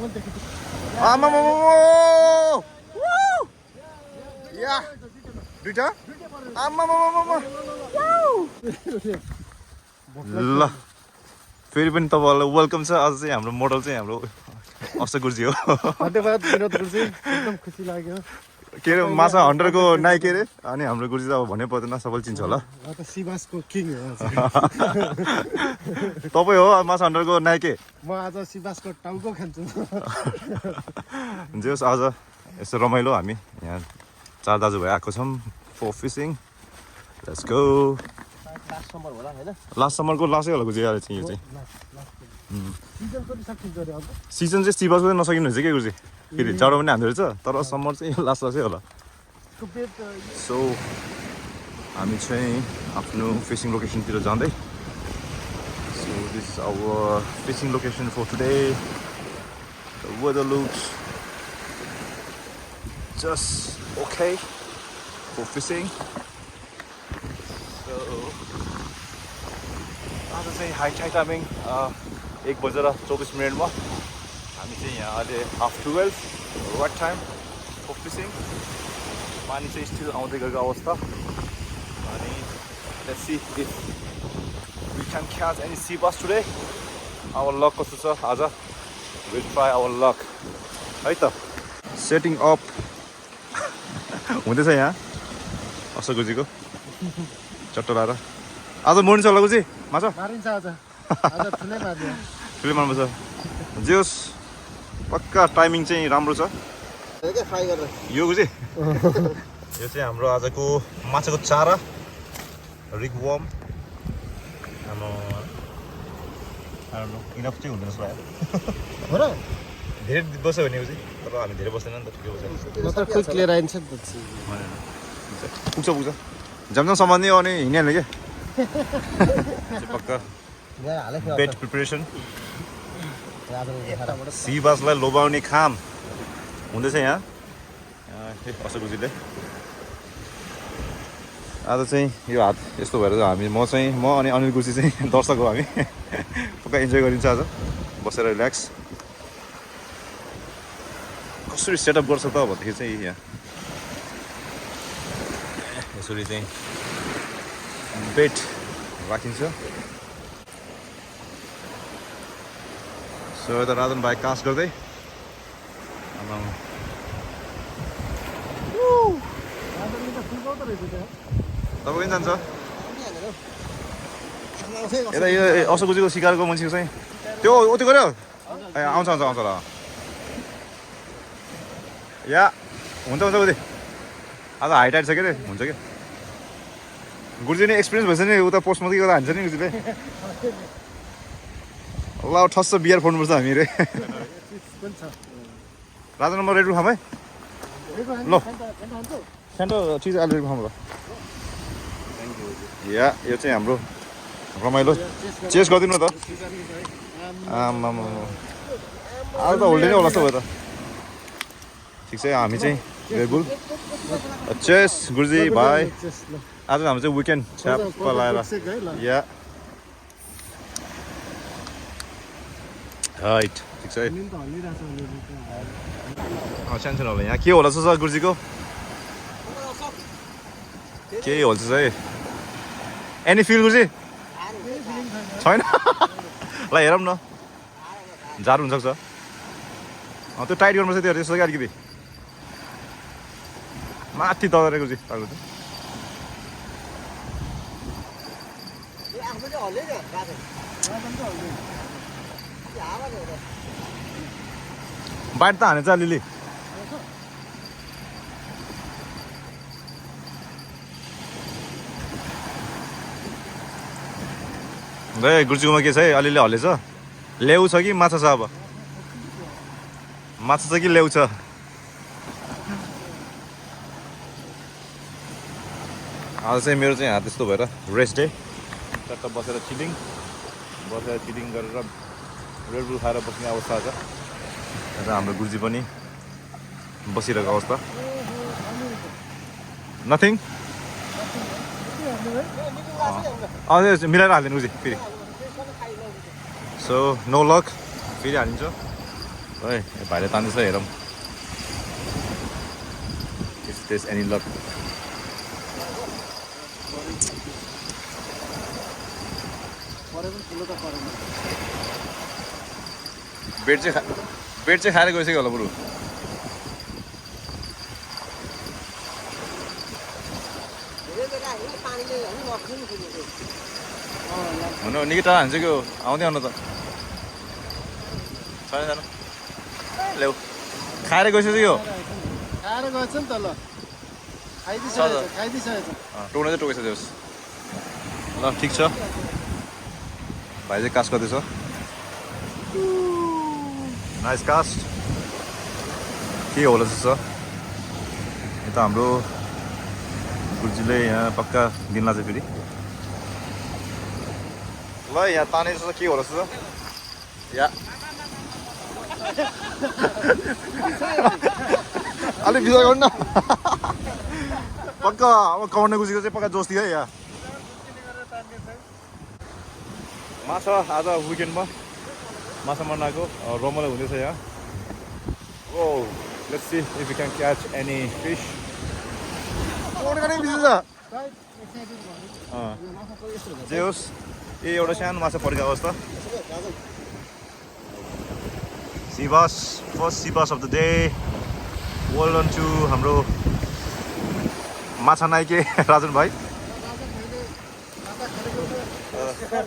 आमामामा या दुईटा आमामामा ल फेरि पनि तपाईहरुलाई वेलकम छ। आज चाहिँ हाम्रो मोडल चाहिँ हाम्रो अशोक गुरुजी हो। धन्यवाद विनोद गुरुजी, एकदम खुसी लाग्यो। के अरे माछा हन्टरको नाइ के अरे अनि हाम्रो गुरुजी त अब भन्नै पर्दैन, सबैले चिन्छ होला। म त सिबासको किङ हो। तपाई हो माछा हन्टरको नाइ के? म आज सिबासको टाउको खान्छु। जेस आज यसो रमाइलो हामी यहाँ चार दाजुभाइ आएको छौँ for fishing. Let's go. Last summer होला हैन? लास्ट समरको लास्टै होला गुरुजी अहिले चाहिँ यो चाहिँ। सिजन कति सकिन्छ रे अब? सिजन चाहिँ सिबासको चाहिँ नसकिनु हुन्छ के गुरुजी? फेरि जाडो पनि हान्दो रहेछ, तर समर चाहिँ लास्टै होला। सो हामी चाहिँ आफ्नो फिसिङ लोकेसनतिर जाँदै। So this is our fishing location for today. The weather looks just okay for fishing. So आज चाहिँ हाई टाइमिङ 1:24 हामी चाहिँ यहाँ अहिले 12:30 राइट टाइम फर फिसिङ। पानी चाहिँ स्टिल आउँदै गएको अवस्था अनि let's see if we can catch any sea bass today. Our luck कस्तो छ आज? विल ट्राई आवर लक है त। सेटिङ अप हुँदैछ यहाँ अशोक गुरुजीको चट्टो लाएर। आज मोर्निङ छ होला गुरुजी माछा मारिन्छ आज। आज ठुलै मार्दियो। ठुलै मार्नुपर्छ। जे होस् पक्का टाइमिङ चाहिँ राम्रो छ यो गुरुजी। यो चाहिँ हाम्रो आजको माछाको चारा रिग वर्म। इनफ चाहिँ हुँदैन जस्तो लाग्यो हो र? धेरै बस्यो भने गुरुजी, तर हामी धेरै बस्दैन नि त, ठिकै बस्छ। म त क्विक लिएर आइन्छ नि त। पुग्छ पुग्छ जमजमसम्म नि अनि हिँडिहाल्ने के पक्का बेड प्रिपरेसन। सी बासलाई लोभाउने काम हुँदैछ यहाँ अशोक गुरुजीले। आज चाहिँ यो हात यस्तो भएर हामी म अनि अनिल गुरुजी चाहिँ दर्शक हो हामी। पक्का इन्जोय गरिन्छ आज बसेर रिल्याक्स। कसरी सेटअप गर्छ त भन्दाखेरि चाहिँ यहाँ यसरी चाहिँ बेड राखिन्छ। सो यता राजन भाइ कास्ट गर्दै तपाईँ पनि जान्छ यता यो अशोक गुरुजीको सिकारको मान्छेको चाहिँ त्यो उति गऱ्यो ए आउँछ ल या हुन्छ गुरुजी। आज हाई टाइट छ के अरे हुन्छ क्या गुरुजी नै एक्सपिरियन्स भएछ नि उता पोस्टमा कि गर्दा हान्छ नि गुरुजीले। ल ठस्स बियर फोड्नुपर्छ हामी रे। राजा नम्बर रेड खाम है ल सेन्टर चिज आलु खाम ल। या यो चाहिँ हाम्रो रमाइलो चेस गरिदिनु त। आमामा आज त होल्डे नै होला त भयो त। ठिक छ हामी चाहिँ रेडबुल चेस गुरुजी भाइ। आज हाम्रो चाहिँ विकेन्ड छ्याप लगाएर या राइट ठिक छ है। सानो होला यहाँ के होला छ गुरुजीको के होल्छ है? एनी फिल गुरुजी छैन? ल हेरौँ न जाडो हुनसक्छ। त्यो टाइट गर्नुपर्छ त्यो त्यसो कि अलिकति माथि दगरे गुरुजी टाउको चाहिँ। बाइट त हानेछ अलिअलि। ए गुरुजीकोमा के छ है? अलिअलि हल्लेछ। लेउ छ कि माछा छ? अब माछा छ कि लेउ छ? आज चाहिँ मेरो चाहिँ हात यस्तो भएर रेस्ट डे चट्ट बसेर चिलिङ गरेर रेडबुल खाएर बस्ने अवस्था छ। र हाम्रो गुरुजी पनि बसिरहेको अवस्था। नथिङ मिलाएर हालिदिनु गुरुजी फेरि। सो नो लक फेरि हालिन्छ। ओए भाइले तान्दैछ हेरौँ if there any luck bait चाहिँ खाएर गइसक्यो होला बरु हुन निकै टाढा हान्छ कि आउँदै आउनु त छैन छैन ल्याउ खाएर गइसक्यो खाएर गएछ नि त ल खाइदिइसकेछ टोक्न चाहिँ टोकिसक्यो ल ठिक छ भाइ चाहिँ कास्ट गर्दैछ नाइस कास्ट के होला जस्तो छ यता हाम्रो गुरुजीले यहाँ पक्का दिन लाग्छ फेरि ल यहाँ ताने जस्तो के होला जस्तो छ या अलिक बिचार गर्नु न पक्का अब कमाउने गुजीको चाहिँ पक्का जोस दियो है यहाँ माछा आज विकेन्डमा माछा मार्न आएको रमाइलो हुँदैछ यहाँ ओ let's see if you can catch any fish जे होस् ए एउटा सानो माछा परेको अवस्था sea bass first sea bass of the day well done to हाम्रो माछा नाइके राजन भाइ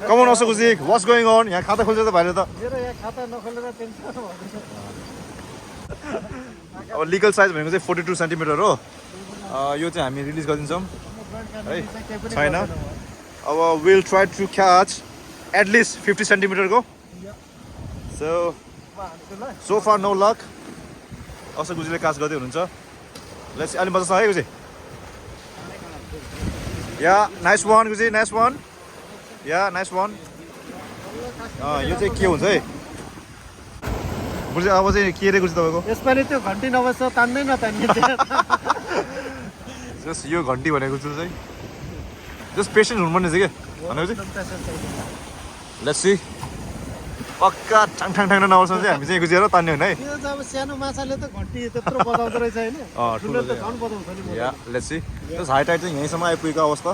come on Ashok ji what's going on यहाँ खाता खोल्छ त भाइले त अब लिगल साइज भनेको चाहिँ 42 सेन्टिमिटर हो यो चाहिँ हामी रिलिज गरिदिन्छौँ है छैन अब will try to catch at least 50 सेन्टिमिटरको so far no luck Ashok गुजीले काज गर्दै हुनुहुन्छ लेट्स अलि मजा छ है Guji yeah nice one Guji nice one yeah nice one यो चाहिँ के हुन्छ है गुजी अब चाहिँ के रे गुजी तपाईँको यसमा नि त्यो घन्टी नबस्छ तान्दै नतान्ने जस्ट यो घन्टी भनेको चाहिँ जस्ट पेसेन्ट हुनुपर्ने चाहिँ के भनेको चाहिँ लेट्स सी पक्का ठ्याङ ठ्याङ ठ्याङ नबस्छ चाहिँ हामी चाहिँ गुजेर तान्ने होइन है त्यो चाहिँ अब सानो माछाले त घन्टी त्यत्रो बजाउँदो रहेछ होइन ठुलो त झन् बजाउँछ नि yeah let's see just high tide चाहिँ यहीँसम्म आइपुगेको अवस्था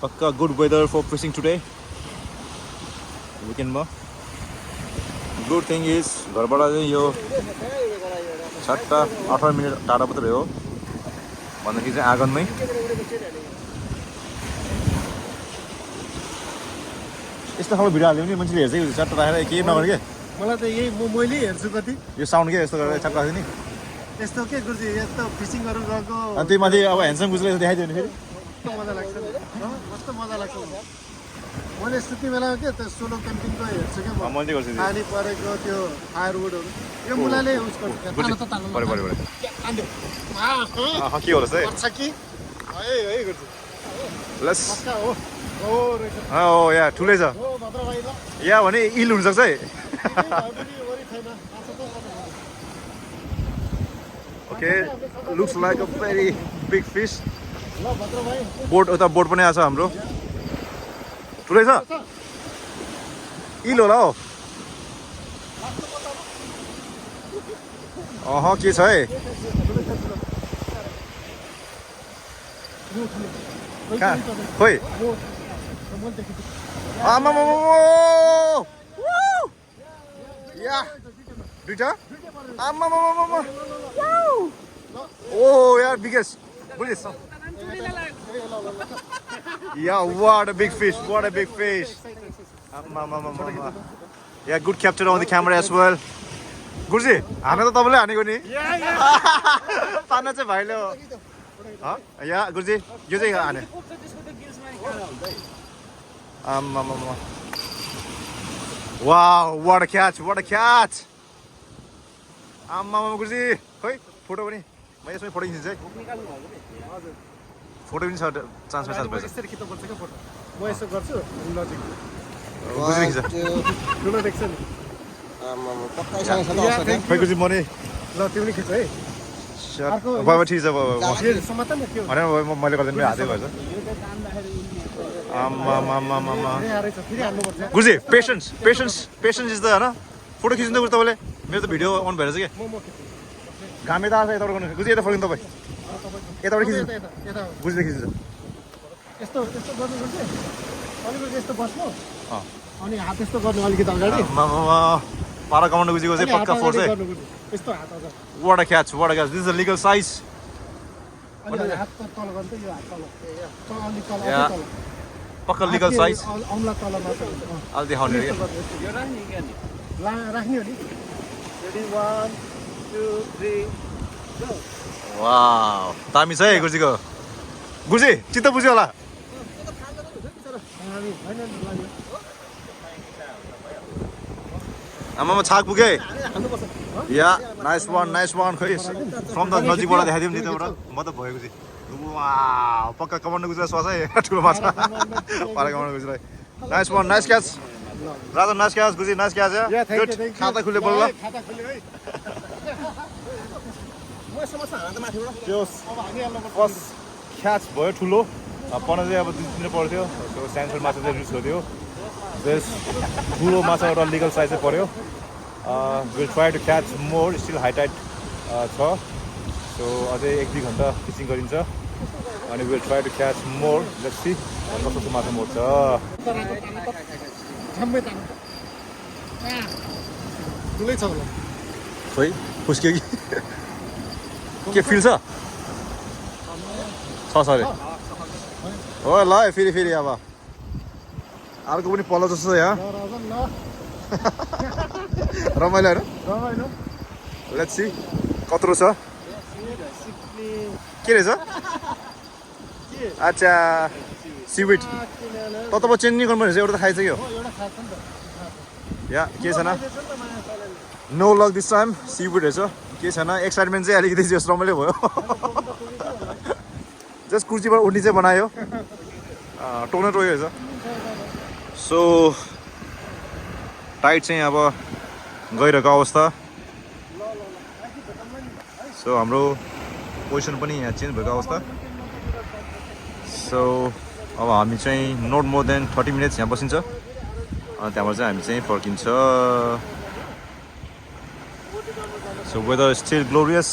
पक्का good weather for fishing today विकेन्डमा गुड थिङ इज घरबाट चाहिँ यो 7-8 मिनट टाढा मात्रै हो भन्दाखेरि चाहिँ आँगनमै यस्तो खालको भिडियो हाल्यो भने मान्छेले हेर्छ कि चट्ट राखेर केही नगर्ने के मलाई त यही मैले हेर्छु कति यो साउन्ड के यस्तो गरेर चट्ट राख्यो नि यस्तो के गुरुजी यस्तो फिसिङहरू गएको अनि त्यही माथि अब ह्यान्डसम गुजले देखाइदियो भने फेरि कस्तो मजा लाग्छ नि कस्तो मजा लाग्छ मैले सुत्ने बेलामा के त्यो सोलो क्याम्पिङको हेर्छु क्या मैले चाहिँ गर्छु पानी परेको त्यो फायरवुडहरू यो मुलाले युज गर्छ के होला है कि है गुरुजी लेट्स पक्का हो रहेछ हो या ठुलै छ हो भद्र भाइ ल या भने इल हुनसक्छ है okay looks like a very big fish ल भद्र भाइ बोट उता बोट पनि आएको छ हाम्रो ठुलै छ इल होला हो के छ है कहाँ खोइ आमा या दुईटा आमा ओ यार biggest बुझिस Yeah, what a big fish, what a big fish. Yeah, good capture on the camera as well. Gurji, हाने त तपाईले हानेको नि तान्ना चाहिँ भाइले हो या गुरुजी यो चाहिँ हाने Wow, what a catch, what a catch. गुरुजी खोइ फोटो पनि म यसमै फोटो खिच्छु है फोटो पनि छ चान्समा चान्स भएछ यसरी खिच्नुपर्छ क्या फोटो म यसो गर्छु लजिक गुरुजी खिच्छ ठुलो देख्छ नि खोइ गुरुजी म नि ल त्यो पनि खिच्छ है बाबा ठिक छ बाबा समात न त्यो होइन मैले गर्दा मेरो हातै भएछ गुरुजी पेसेन्स इज द होइन फोटो खिच्नु त तपाईँले मेरो त भिडियो अन भएर चाहिँ के घाम यता आएको यताबाट गर्नु गुजी यता फर्किनु तपाईँ यताबाट खिच्नु गुजीले खिच्नु यस्तो यस्तो गर्नु चाहिँ अलिकति यस्तो बस्नु अनि हात यस्तो गर्नु अलिकति अगाडि पारा कमान्डो गुजीको चाहिँ पक्का फोर्स है यस्तो हात अगाडि what a catch this is a legal size अनि हात तल गर्नु त यो हात तल अलि तल या पक्का लिगल साइज औँला तल मात्र अलि देखाउने यो राख्ने क्या नि राख्ने हो नि रेडी 1 2 3 गो वाउ दामी छ है गुरुजीको गुरुजी चित्त बुझ्यो होला आमामा छाक पुगे या नाइस वान खै फ्रम द नजिकबाट देखाइदिउँ नि त्यहाँबाट म त भयो गुरुजी वाउ पक्का कमान्डो गुरुजीलाई स्वास है ठुलो माछा पारा कमान्डो गुरुजीलाई नाइस क्याच राजा नाइस क्याच गुरुजी नाइस क्याच गुड खाता खुले बोल ल खाता खुल्यो है म समस्या हात माथिबाट त्यो फर्स्ट क्याच भयो ठुलो पर्न चाहिँ अब 2 दिन पर्थ्यो त्यो सानो माछा चाहिँ रिस गर्थ्यो बेस ठुलो माछा एउटा लिगल साइज चाहिँ पऱ्यो will try to catch more still high tide छ सो अझै 1-2 घन्टा फिसिङ गरिन्छ अनि will try to catch more let's see कस्तो कस्तो माछा मोर छ झम्मै तान ठुलै छ होला खोइ फुस्क्यो कि के फिल छ सरी हो ल फेरि अब अर्को पनि पल्लो जस्तो छ यहाँ रमाइलो होइन रमाइलो लेट्स सी कत्रो छ के रहेछ अच्छा सिविड तब चेन्ज गर्नु रहेछ एउटा त खाइसक्यो या के छैन no luck this time seaweed रहेछ के छैन एक्साइटमेन्ट चाहिँ अलिकति जस रमाइलो भयो जस्ट कुर्सीबाट उठ्ने चाहिँ बनायो टोक्न टोक्यो रहेछ सो टाइट चाहिँ अब गइरहेको अवस्था सो हाम्रो पोजिसन पनि यहाँ चेन्ज भएको अवस्था सो अब हामी चाहिँ नोट मोर देन 30 मिनट्स यहाँ बसिन्छ अनि त्यहाँबाट चाहिँ हामी चाहिँ फर्किन्छ so whether still glorious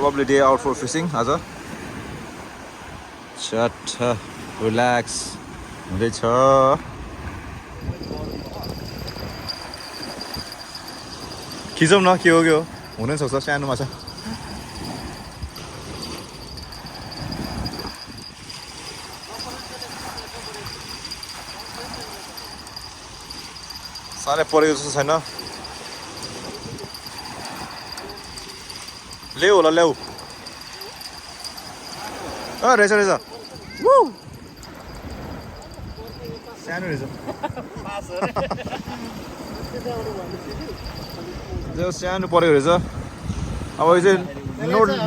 lovely day out for fishing आज चट रिल्याक्स हुँदैछ खिचौँ न के हो हुन सक्छ सानो माछा साह्रै परेको जस्तो छैन ल्याऊ होला ल्याऊ रहेछ सानो रहेछ सानो परेको रहेछ अब यो चाहिँ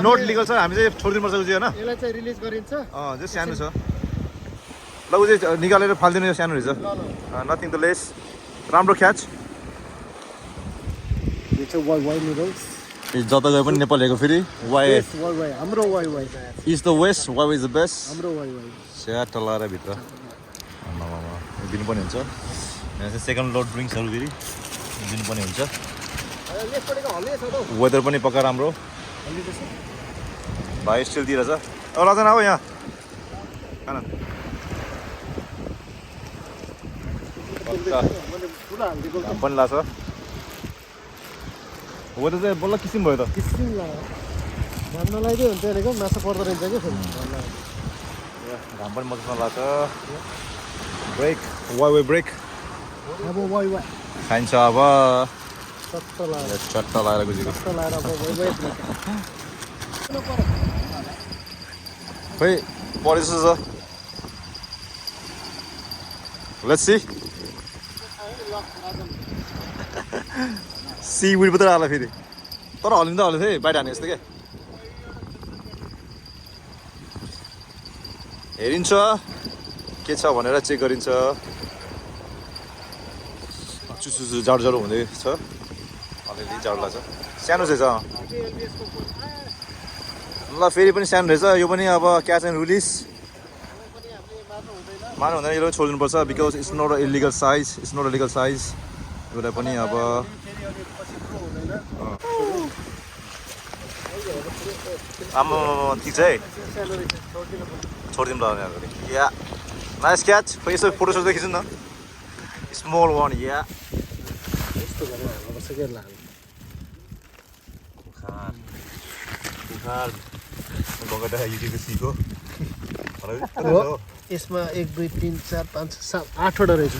नोट लिगल छ हामी चाहिँ छोडिदिनुपर्छ उयो होइन यसलाई चाहिँ रिलिज गरिन्छ जो सानो छ ल उ चाहिँ निकालेर फालिदिनु यो सानो रहेछ नथिङ द लेस राम्रो क्याच यो चाहिँ वाइ नुडल्स जता गए पनि नेपाल हेरेको फेरि वाइ हाम्रो why is the west why is the best हाम्रो वाइ स्याट लाएर भित्र दिनुपर्ने हुन्छ यहाँ चाहिँ सेकेन्ड लोड ड्रिङ्क्सहरू फेरि दिनुपर्ने हुन्छ वेदर पनि पक्का राम्रो भाइ स्टिल दिइरहेछ अब लजना हो यहाँ खाना घाम पनि लाग्छ वेदर चाहिँ बल्ल किसिम भयो त किसिम लाग्यो घाम नलाइदियो हुन्छ भनेको माछा पर्दो रहेछ कि फेरि घाम पनि मजासँग लाग्छ ब्रेक वाइ ब्रेक अब वाइ खाइन्छ अब चट्टा लगाएर गुजेको खै परे जस्तो छ लेट्स सी सिविड मात्रै आला फेरि तर हल्लिँदा हल्लिन्छ है बाहिर हाने जस्तो क्या हेरिन्छ के छ भनेर चेक गरिन्छ चुचुचु जाडो हुँदैछ अलिअलि जाडो लाग्छ सानो चाहिँ छ ल फेरि पनि सानो रहेछ यो पनि अब क्याच एन्ड रिलिज मार्नु हुँदैन यो छोडिदिनुपर्छ because it's not a illegal size उसलाई पनि अब फेरि अनि पछि ग्रो हुँदैन आम्मा ठिक छ है स्यालेरी छोडिदिनु पर्छ छोडिदिउँ ल अगाडि या नाइस क्याच खै यसो फोटो सोच्दै खिच्नु न स्मल वान या यस्तो गरेर हाल्नुपर्छ के लानु गङ्गा युट्युबको सिको यसमा 1 2 3 4 5 6 7 8 वटा रहेछ